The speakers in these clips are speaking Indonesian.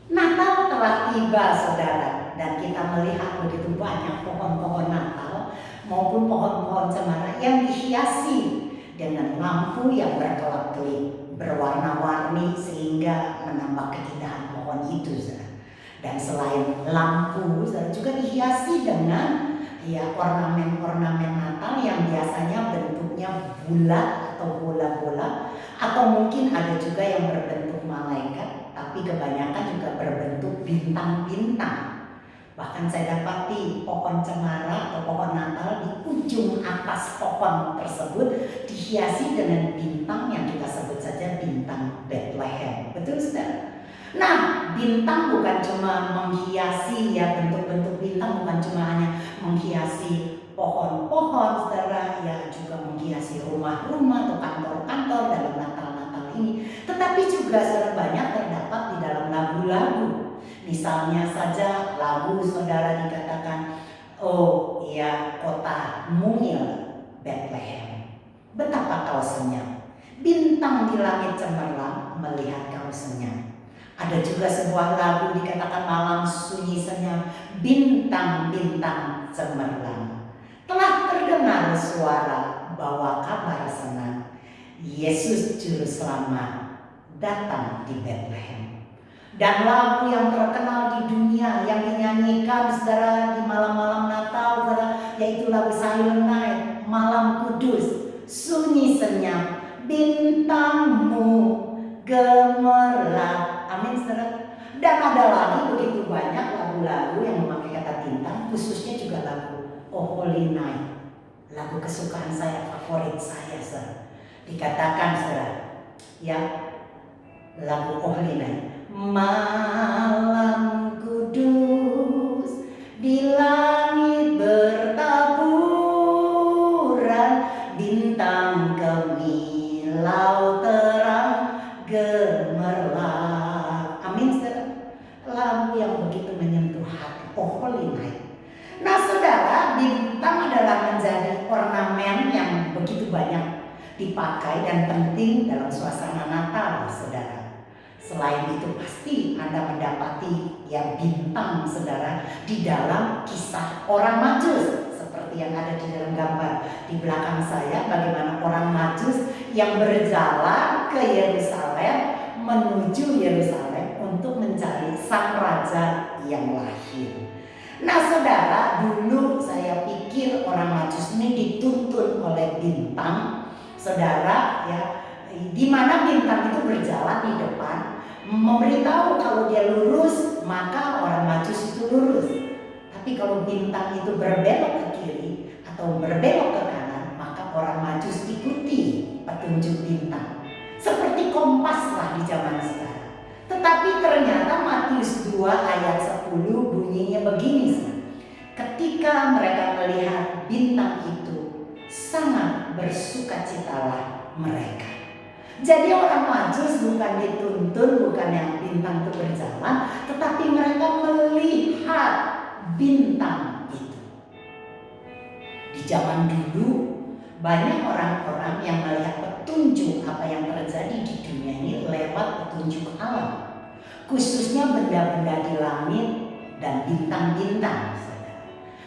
Natal telah tiba, saudara, dan kita melihat begitu banyak pohon-pohon Natal maupun pohon-pohon cemara yang dihiasi dengan lampu yang berkelap-kelip, berwarna-warni sehingga menambah keindahan pohon itu, saudara. Dan selain lampu, saudara, juga dihiasi dengan ornamen-ornamen Natal yang biasanya bentuknya bulat atau bola-bola, atau mungkin ada juga yang berbentuk malaikat, tapi kebanyakan juga berbentuk bintang-bintang. Bahkan saya dapati pohon cemara atau pohon Natal di ujung atas pohon tersebut dihiasi dengan bintang yang kita sebut saja bintang Bethlehem. Betul, saudara? Nah, bintang bukan cuma menghiasi, bentuk-bentuk bintang bukan cuma hanya menghiasi pohon-pohon, saudara, juga menghiasi rumah-rumah atau kantor-kantor dalam Natal-Natal ini. Tetapi juga saudara, banyak terdapat di dalam lagu-lagu. Misalnya saja lagu, saudara, dikatakan, oh iya, kota mungil Bethlehem, betapa kau senyap, bintang di langit cemerlang melihat kau senyap. Ada juga sebuah lagu dikatakan malam sunyi senyap, bintang-bintang cemerlang. Telah terdengar suara bawa kabar senang, Yesus Juru Selamat datang di Bethlehem. Dan lagu yang terkenal di dunia yang dinyanyikan, saudara, di malam-malam Natal, saudara, yaitu lagu Silent Night, Malam Kudus, sunyi senyap, bintangmu gemerlap. Amin, saudara. Dan ada lagi begitu banyak lagu-lagu yang memakai kata bintang, khususnya juga lagu Oh Holy Night, lagu kesukaan saya, favorit saya, saudara. Dikatakan, saudara, lagu Oh Holy Night. Malam kudus di langit bertaburan, bintang kemilau terang gemerlap. Amin, saudara. Lagu yang begitu menyentuh hati, Oh Holy Night. Nah, saudara, bintang adalah menjadi ornamen yang begitu banyak dipakai dan penting dalam suasana Natal, saudara. Selain itu pasti Anda mendapati bintang, saudara, di dalam kisah orang Majus, seperti yang ada di dalam gambar di belakang saya, bagaimana orang Majus yang berjalan ke Yerusalem, menuju Yerusalem untuk mencari sang raja yang lahir. Nah, saudara, dulu saya pikir orang Majus ini dituntun oleh bintang, saudara, di mana bintang itu berjalan di depan, memberitahu kalau dia lurus maka orang Majus itu lurus. Tapi kalau bintang itu berbelok ke kiri atau berbelok ke kanan, maka orang Majus ikuti petunjuk bintang. Seperti kompas lah di zaman sekarang. Tetapi ternyata Matius 2 ayat 10 bunyinya begini. Ketika mereka melihat bintang itu, sangat bersukacitalah mereka. Jadi orang Majus bukan dituntun, bukan yang bintang itu berjalan, tetapi mereka melihat bintang itu. Di zaman dulu banyak orang-orang yang melihat petunjuk apa yang terjadi di dunia ini lewat petunjuk alam, khususnya benda-benda di langit dan bintang-bintang.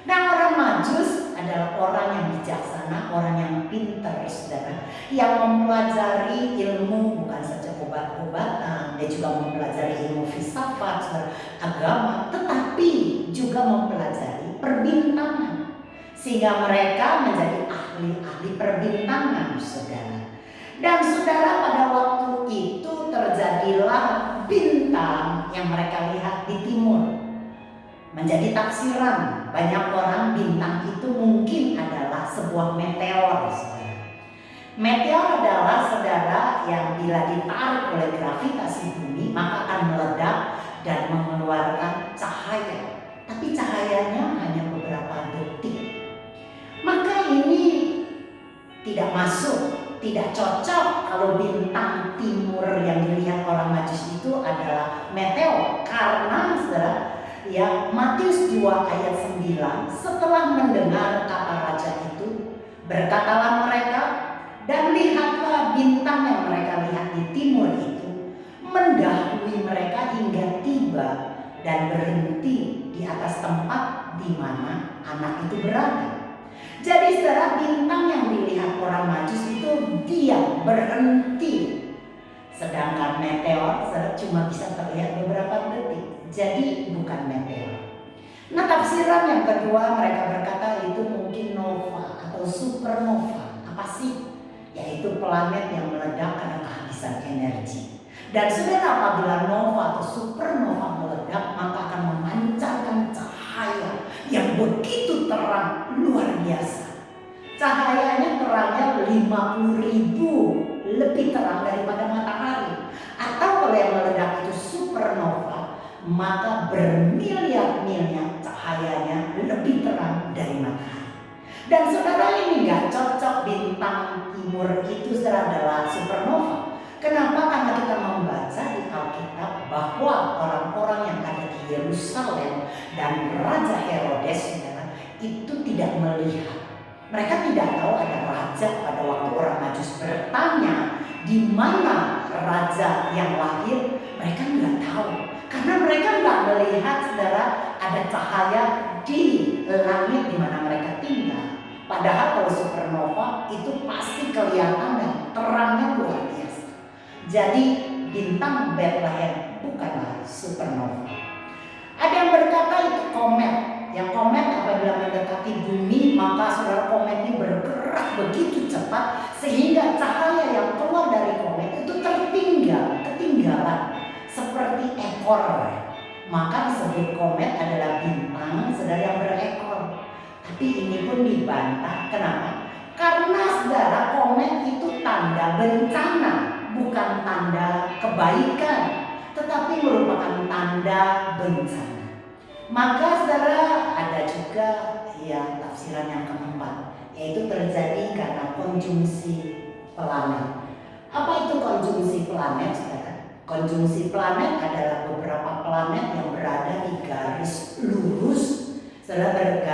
Nah, orang Majus adalah orang yang bijaksana, orang yang pintar, saudara, yang mempelajari ilmu bukan saja obat-obatan, dia juga mempelajari ilmu filsafat, saudara, agama, tetapi juga mempelajari perbintangan, sehingga mereka menjadi ahli-ahli perbintangan, saudara. Dan saudara, pada waktu itu terjadilah bintang yang mereka lihat di timur menjadi tafsiran. Banyak orang bintang itu mungkin adalah sebuah meteor, saudara. Meteor adalah, saudara, yang bila ditarik oleh gravitasi bumi maka akan meledak dan mengeluarkan cahaya. Tapi cahayanya hanya beberapa detik. Maka ini tidak masuk, tidak cocok kalau bintang timur yang dilihat orang Majus itu adalah meteor. Karena, saudara, Matius 2 ayat 9, setelah mendengar kata raja itu, berkatalah mereka, dan lihatlah bintang yang mereka lihat di timur itu mendahului mereka hingga tiba dan berhenti di atas tempat di mana anak itu berada. Jadi saudara, bintang yang dilihat orang Majus itu diam, berhenti. Sedangkan meteor saudara cuma bisa terlihat beberapa detik. Jadi bukan meteor. Nah, tafsiran yang kedua, mereka berkata itu mungkin nova atau supernova. Apa sih? Yaitu planet yang meledak karena kehabisan energi. Dan saudara, apabila nova atau supernova meledak, maka akan memancarkan cahaya yang begitu terang, luar biasa. Cahayanya terangnya 50.000 lebih terang daripada matahari. Atau kalau yang meledak itu supernova, maka bermiliar-miliar cahayanya lebih terang dari matahari. Dan saudara, ini gak cocok bintang timur itu adalah supernova. Kenapa? Karena kita membaca di Alkitab bahwa orang-orang yang ada di Yerusalem dan Raja Herodes itu tidak melihat. Mereka tidak tahu ada raja. Pada waktu orang Majus bertanya di mana raja yang lahir, mereka nggak tahu. Karena mereka nggak melihat saudara ada cahaya di langit di mana mereka tinggal. Padahal kalau supernova itu pasti kelihatan dan terangnya luar biasa. Jadi bintang Bethlehem bukanlah supernova. Ada yang berkata itu komet. Yang komet apabila mendekati bumi, maka saudara, komet ini bergerak begitu cepat sehingga cahaya yang keluar dari komet itu ketinggalan seperti ekor. Maka disebut komet adalah bintang saudara yang berekor. Tapi ini pun dibantah. Kenapa? Karena saudara, komet itu tanda bencana, bukan tanda kebaikan, tetapi merupakan tanda bencana. Maka saudara, ada juga ya tafsiran yang keempat, yaitu terjadi karena konjungsi planet. Apa itu konjungsi planet, saudara? Konjungsi planet adalah beberapa planet yang berada di garis lurus. Saudara,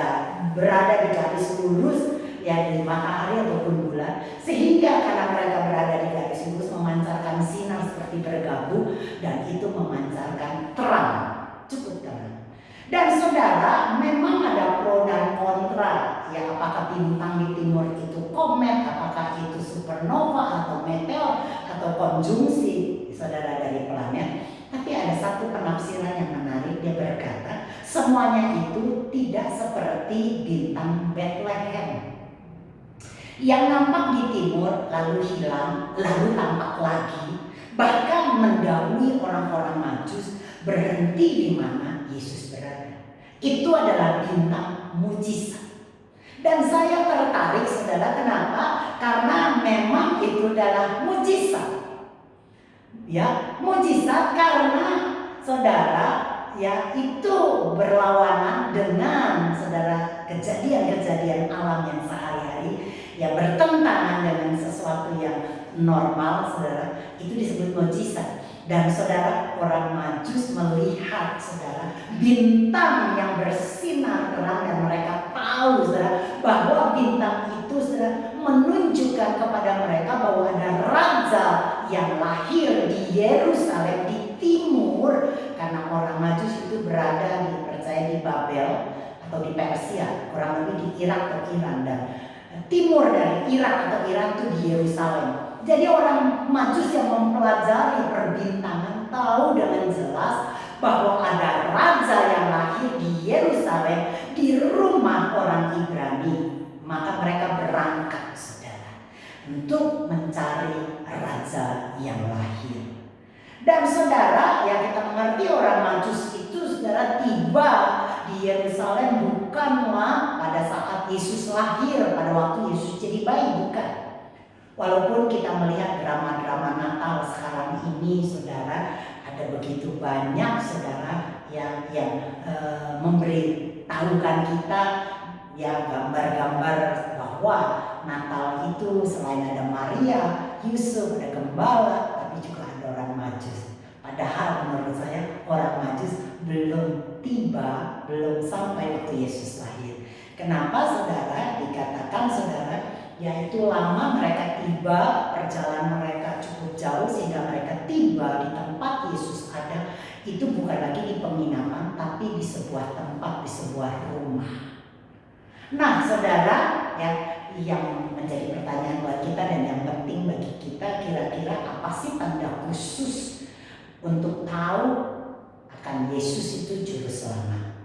berada di garis lurus ya di matahari ataupun bulan, sehingga karena mereka berada di garis lurus memancarkan sinar seperti bergabung dan itu memancarkan terang, cukup terang. Dan saudara, memang ada pro dan kontra. Ya, apakah bintang di timur itu komet, apakah itu supernova atau meteor atau konjungsi saudara dari planet. Tapi ada satu penafsiran yang menarik. Dia berkata semuanya itu tidak seperti bintang Bethlehem yang nampak di timur lalu hilang lalu tampak lagi, bahkan mendahului orang-orang Majus berhenti di mana Yesus berada. Itu adalah bintang mujizat. Dan saya tertarik saudara, kenapa? Karena memang itu adalah mujizat. Ya, mujizat karena saudara ya itu berlawanan dengan saudara kejadian-kejadian alam yang sehari-hari ya bertentangan dengan sesuatu yang normal, saudara. Itu disebut mujizat. Dan saudara, orang Majus melihat saudara bintang yang bersinar terang dan mereka tahu saudara bahwa bintang itu saudara menunjukkan kepada mereka bahwa ada raja yang lahir di Yerusalem di timur, karena orang Majus itu berada dipercaya di Babel atau di Persia, kurang lebih di Irak atau Iran, dan timur dari Irak atau Iran itu di Yerusalem. Jadi orang Majus yang mempelajari perbintangan tahu dengan jelas bahwa ada raja yang lahir di Yerusalem di rumah orang Ibrani. Maka mereka berangkat saudara untuk mencari raja yang lahir. Dan saudara, yang kita mengerti orang Majus itu saudara tiba di Yerusalem bukanlah pada saat Yesus lahir, pada waktu Yesus jadi bayi, bukan. Walaupun kita melihat drama-drama Natal sekarang ini saudara, ada begitu banyak saudara yang memberitahukan kita ya gambar-gambar bahwa Natal itu selain ada Maria, Yusuf, ada gembala, tapi juga ada orang Majus. Padahal menurut saya orang Majus belum tiba, belum sampai waktu Yesus lahir. Kenapa saudara? Dikatakan saudara, yaitu lama mereka tiba, perjalanan mereka cukup jauh sehingga mereka tiba di tempat Yesus ada. Itu bukan lagi di penginapan, tetapi di sebuah tempat, di sebuah rumah. Nah, saudara, ya, yang menjadi pertanyaan buat kita dan yang penting bagi kita, kira-kira apa sih tanda khusus untuk tahu akan Yesus itu juru selamat?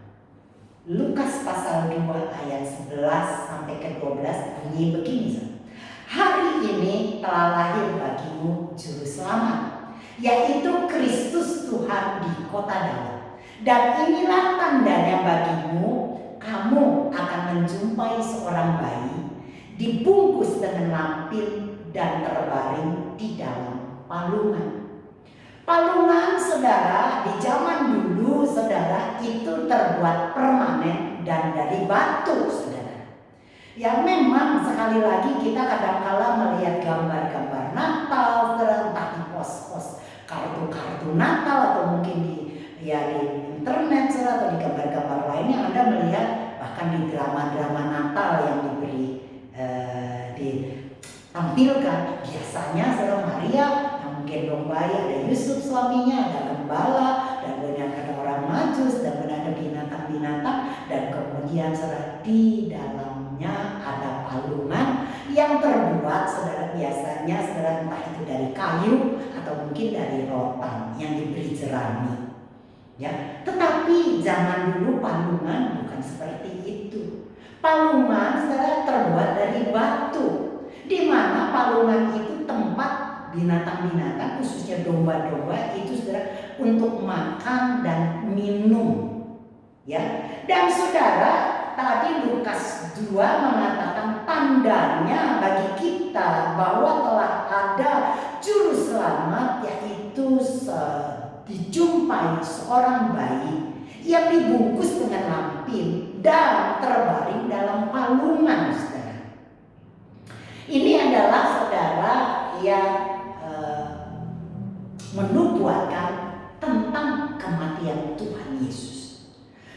Lukas pasal 2 ayat 11 sampai ke 12 bunyi begini. Hari ini telah lahir bagimu juru selamat, yaitu Kristus Tuhan di kota Daud. Dan inilah tandanya bagimu, kamu akan menjumpai seorang bayi dibungkus dengan lampin dan terbaring di dalam palungan. Palungan, saudara, di zaman dulu, saudara, itu terbuat permanen dan dari batu, saudara. Ya memang sekali lagi kita kadang-kala melihat gambar-gambar Natal, saudara, entah di pos-pos kartu-kartu Natal atau mungkin di internet, saudara, atau di gambar-gambar lainnya Anda melihat, bahkan di drama-drama Natal yang ditampilkan. Biasanya saudara, Maria yang gendong bayi, ada Yusuf suaminya, ada gembala, dan kemudian ada orang Majus, dan kemudian ada binatang-binatang, dan kemudian saudara, di dalamnya ada palungan yang terbuat, saudara, biasanya saudara, entah itu dari kayu atau mungkin dari rotan yang diberi jerami. Ya, tetapi zaman dulu palungan bukan seperti itu. Palungan, saudara, terbuat dari batu, di mana palungan itu tempat binatang-binatang, khususnya domba-domba itu, saudara, untuk makan dan minum. Ya, dan saudara, tadi Lukas 2 mengatakan tandanya bagi kita bahwa telah ada juru selamat, yaitu dijumpai seorang bayi yang dibungkus dengan lampin dan terbaring dalam palungan, saudara. Ini adalah, saudara, yang menubuatkan tentang kematian Tuhan Yesus.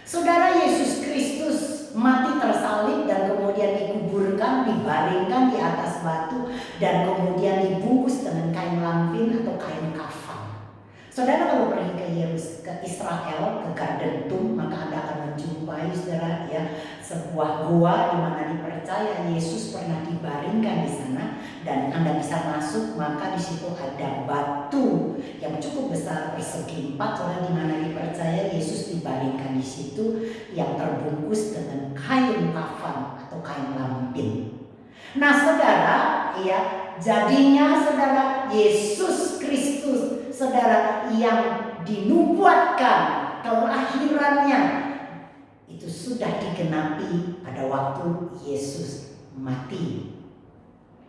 Saudara, Yesus Kristus mati tersalib dan kemudian dikuburkan, dibaringkan di atas batu, dan kemudian dibungkus dengan kain lampin atau kain kafan. Saudara, kalau pergi ke Israel, ke Garden Tomb, maka Anda akan menjumpai, saudara, ya, sebuah gua di mana dipercaya Yesus pernah dibaringkan di sana, dan Anda bisa masuk. Maka di situ ada batu yang cukup besar, persegi 4, saudara, di mana dipercaya Yesus dibaringkan di situ, yang terbungkus dengan kain kafan atau kain lampin. Nah, saudara, ya, jadinya, saudara, Yesus Kristus, saudara, yang dinubuatkan kelahirannya itu sudah digenapi pada waktu Yesus mati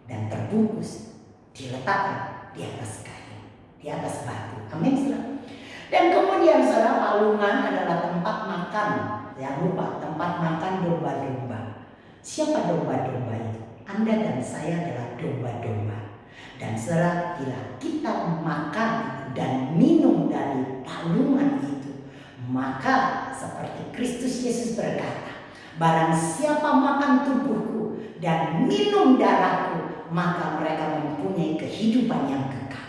dan terbungkus, diletakkan di atas kayu, di atas batu. Amin, saudara. Dan kemudian, saudara, palungan adalah tempat makan. Jangan lupa, tempat makan domba-domba. Siapa domba-domba itu? Anda dan saya adalah domba-domba. Dan saudara, bila kita makan dan minum dari palungan itu, maka seperti Kristus Yesus berkata, barang siapa makan tubuhku dan minum darahku, maka mereka mempunyai kehidupan yang kekal.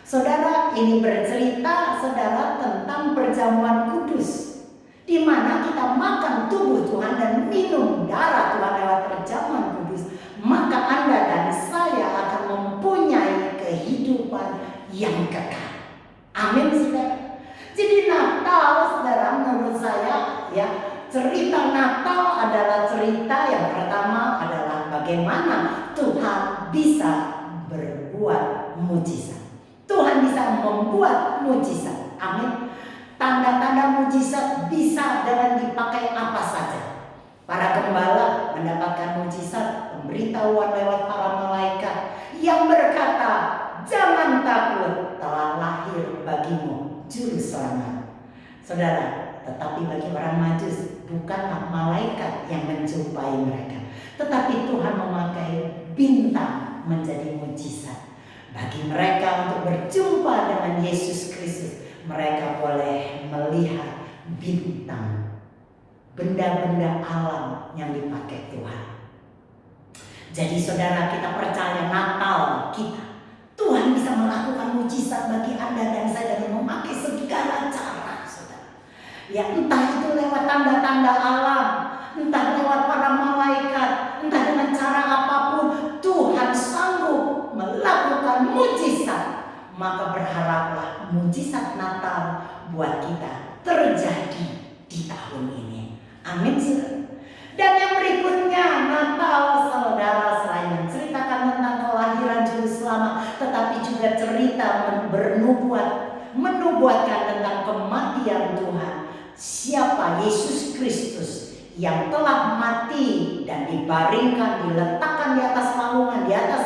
Saudara, ini bercerita, saudara, tentang perjamuan kudus, di mana kita makan tubuh Tuhan dan minum darah Tuhan lewat perjamuan kudus, maka Anda dan saya akan mempunyai kehidupan yang kekal. Amin, saudara. Jadi Natal, saudara, menurut saya, ya, cerita Natal adalah cerita yang pertama adalah bagaimana Tuhan bisa berbuat mujizat. Tuhan bisa membuat mujizat. Amin. Tanda-tanda mujizat bisa dengan dipakai apa saja. Para gembala mendapatkan mujizat, pemberitahuan lewat para malaikat yang berkata, jangan takut, telah lahir bagimu juru selamat. Saudara, tetapi bagi orang Majus, bukanlah malaikat yang menjumpai mereka, tetapi Tuhan memakai bintang menjadi mujizat. Bagi mereka untuk berjumpa dengan Yesus Kristus, mereka boleh melihat bintang, benda-benda alam yang dipakai Tuhan. Jadi saudara, kita percaya Natal kita, Tuhan bisa melakukan mujizat bagi Anda dan saya dengan memakai segala cara, saudara. Ya entah itu lewat tanda-tanda alam, entah lewat para malaikat, entah dengan cara apapun, Tuhan sanggup melakukan mujizat. Maka berharaplah mujizat Natal buat kita terjadi di tahun ini. Amin, saudara. Dan yang berikutnya, Natal, saudara, selain menceritakan tentang kelahiran Juru Selamat, tetapi juga cerita menubuatkan tentang kematian Tuhan. Siapa? Yesus Kristus yang telah mati dan dibaringkan, diletakkan di atas palungan, di atas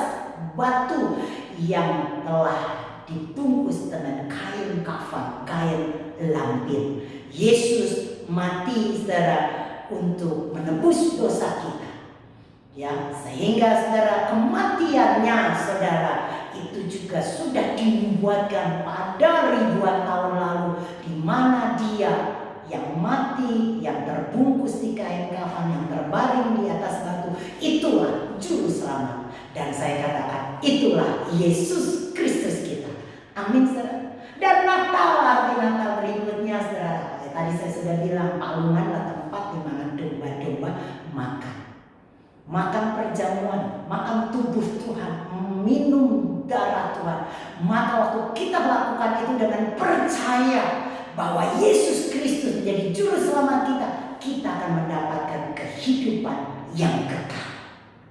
batu, yang telah dibungkus dengan kain kafan, kain lampin. Yesus mati, saudara, untuk menebus dosa kita. Ya, sehingga saudara, kematiannya saudara itu juga sudah dibuatkan pada ribuan tahun lalu, di mana dia yang mati, yang terbungkus di kain kafan, yang terbaring di atas batu, itulah Juru Selamat. Dan saya katakan, itulah Yesus Kristus kita. Amin, saudara. Dan Natal, arti Natal berikutnya, saudara, tadi saya sudah bilang, palunganlah tempat di mana domba-domba makan perjamuan, makan tubuh Tuhan, minum darah Tuhan. Maka waktu kita melakukan itu dengan percaya bahwa Yesus Kristus menjadi Juru Selamat kita, kita akan mendapatkan kehidupan yang kekal.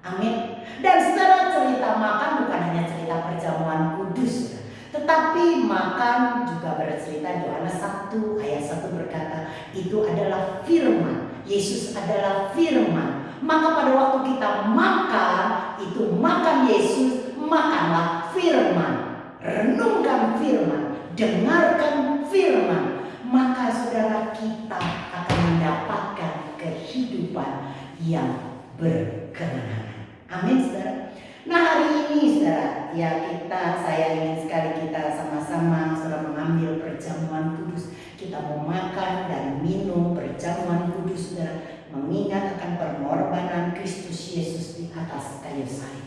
Amin. Dan setelah cerita makan bukan hanya cerita perjamuan kudus, tetapi makan juga bercerita. Yohanes 1 ayat 1 berkata, itu adalah firman. Yesus adalah firman. Maka pada waktu kita makan, itu makan Yesus, makanlah firman. Renungkan firman, dengarkan firman. Maka saudara, kita akan mendapatkan kehidupan yang berkemenangan. Amin, saudara. Nah, hari ini saudara, ya saya ingin sekali kita sama-sama saudara mengambil perjamuan kudus. Kita mau makan dan minum perjamuan kudus, saudara, mengingat akan pengorbanan Kristus Yesus di atas kayu salib.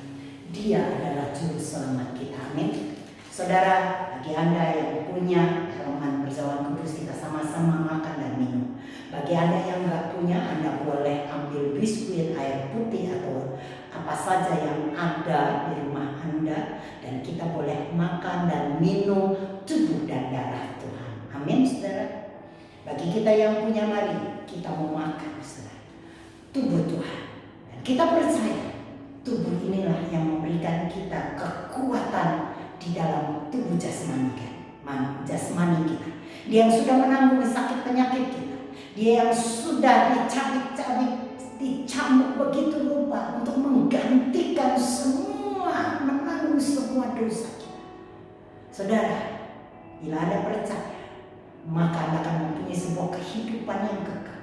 Dia adalah Juru Selamat kita. Amin. Saudara, bagi Anda yang punya elemen perjamuan kudus, kita sama-sama makan dan minum. Bagi Anda yang nggak punya, Anda boleh ambil biskuit, air putih, atau apa saja yang ada di rumah Anda, dan kita boleh makan dan minum tubuh dan darah Tuhan. Amin, saudara. Bagi kita yang punya, mari kita mau makan, saudara, tubuh Tuhan. Dan kita percaya tubuh inilah yang memberikan kita kekuatan di dalam tubuh jasmani kita. Dia yang sudah menanggung sakit penyakit kita. Dia yang sudah dicambuk begitu rupa untuk menggantikan semua, menanggung semua dosa kita. Saudara, bila Anda percaya, maka Anda akan mempunyai sebuah kehidupan yang kekal.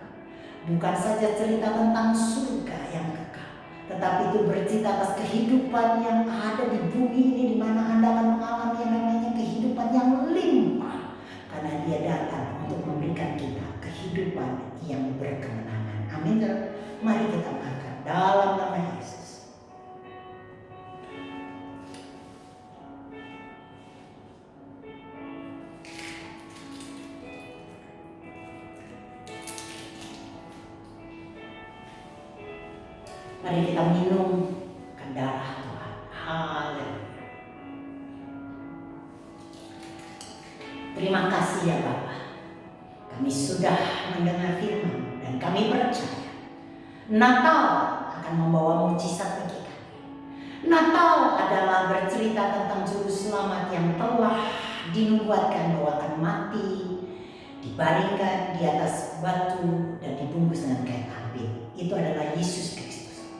Bukan saja cerita tentang surga yang kekal, tetapi itu bercerita atas kehidupan yang ada di bumi ini, di mana Anda akan mengalami yang namanya kehidupan yang limpah, karena Dia datang untuk memberikan kita kehidupan yang berkemenangan. Amin. Mari kita makan dalam nama Yesus. Mari kita minum darah Tuhan. Haleluya. Terima kasih ya Bapa. Kami sudah mendengar firman dan kami percaya Natal akan membawa mujizat bagi kami. Natal adalah bercerita tentang Juru Selamat yang telah dinubuatkan bahwa akan mati, dibaringkan di atas batu dan dibungkus dengan kain lampin. Itu adalah Yesus Kristus.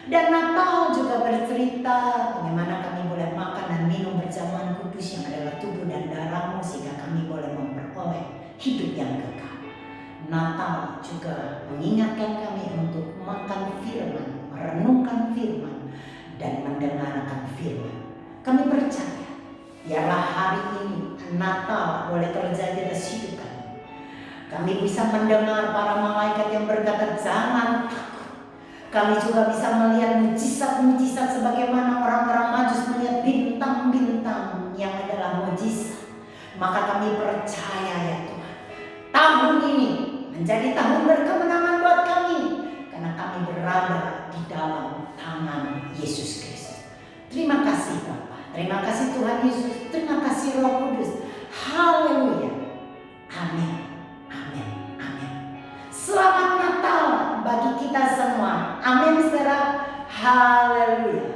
Dan Natal juga bercerita bagaimana kami boleh makan dan minum berjamuan kudus yang adalah tubuh dan darah-Mu, sehingga kami boleh memperoleh hidup yang kekal. Natal juga mengingatkan kami untuk makan firman, merenungkan firman, dan mendengarkan firman. Kami percaya, biarlah hari ini Natal boleh terjadi atas hidup kami. Kami bisa mendengar para malaikat yang berkata, jangan takut. Kami juga bisa melihat mujizat-mujizat sebagaimana orang-orang Majus melihat bintang-bintang yang adalah mujizat. Maka kami percaya ya Tuhan, tahun ini menjadi tahun berkemenangan buat kami. Karena kami berada di dalam tangan Yesus Kristus. Terima kasih Bapa, terima kasih Tuhan Yesus, terima kasih Roh Kudus. Haleluya. Amin, amin, amin. Selamat Natal bagi kita semua. Amin saudara. Haleluya.